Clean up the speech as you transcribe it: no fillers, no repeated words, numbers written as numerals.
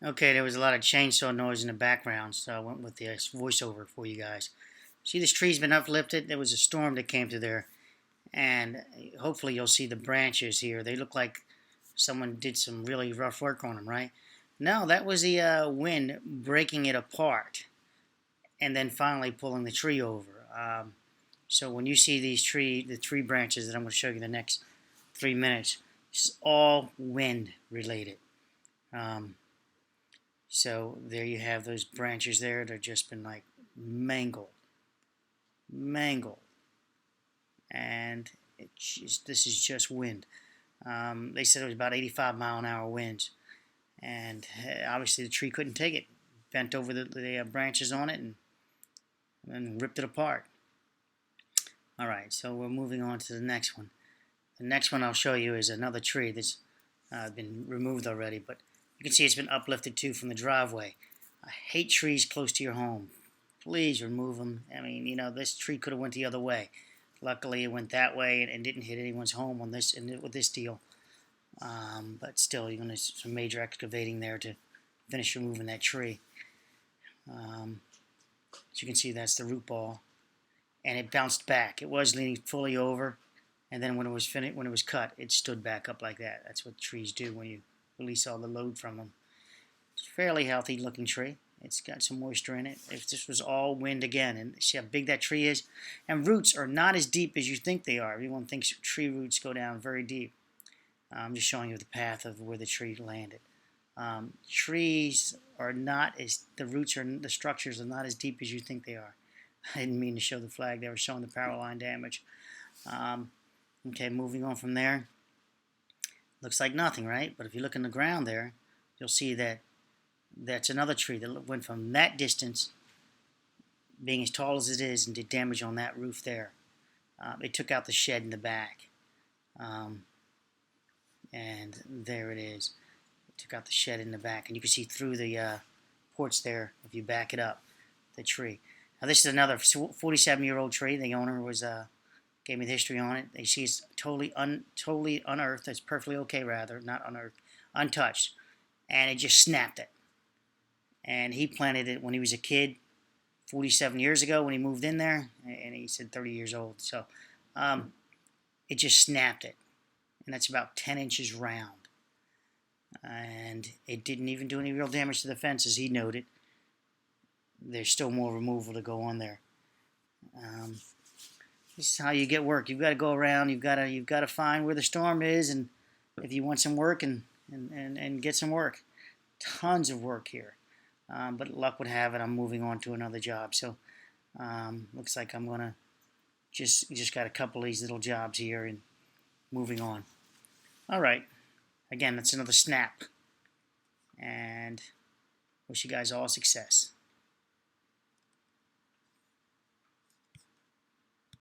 Okay, there was a lot of chainsaw noise in the background, so I went with the voiceover for you guys. See, this tree's been uplifted. There was a storm that came through there, and hopefully you'll see the branches here. They look like someone did some really rough work on them, right? No, that was the wind breaking it apart, and then finally pulling the tree over. So when you see the tree branches that I'm going to show you in the next 3 minutes, it's all wind related. So there you have those branches there. They've just been like mangled, and this is just wind. They said it was about 85-mile-an-hour winds, and obviously the tree couldn't take it. Bent over the branches on it and ripped it apart. All right, so we're moving on to the next one. The next one I'll show you is another tree that's been removed already, but you can see it's been uplifted too from the driveway. I hate trees close to your home. Please remove them. I mean, you know, this tree could have went the other way. Luckily, it went that way and didn't hit anyone's home on this with this deal. But still, you're going to some major excavating there to finish removing that tree. As you can see, that's the root ball, and it bounced back. It was leaning fully over, and then when it was finished, when it was cut, it stood back up like that. That's what trees do when you release all the load from them. It's a fairly healthy looking tree. It's got some moisture in it. If this was all wind again, and see how big that tree is, and roots are not as deep as you think they are. Everyone thinks tree roots go down very deep. I'm just showing you the path of where the tree landed. Trees are not as, the structures are not as deep as you think they are. I didn't mean to show the flag. They were showing the power line damage. Okay, moving on from there. Looks like nothing, right? But if you look in the ground there, you'll see that that's another tree that went from that distance, being as tall as it is, and did damage on that roof there. It took out the shed in the back. And there it is. It took out the shed in the back, and you can see through the porch there if you back it up, the tree. Now this is another 47-year-old tree. The owner was gave me the history on it. They see it's totally unearthed. It's perfectly okay, rather, not unearthed, untouched, and it just snapped it. And he planted it when he was a kid, 47 years ago when he moved in there, and he said 30 years old. So it just snapped it, and that's about 10 inches round. And it didn't even do any real damage to the fence, as he noted. There's still more removal to go on there. This is how you get work. You've got to go around. You've got to find where the storm is, and if you want some work, and get some work. Tons of work here. But luck would have it, I'm moving on to another job. So looks like I'm gonna just got a couple of these little jobs here and moving on. All right. Again, that's another snap. And wish you guys all success.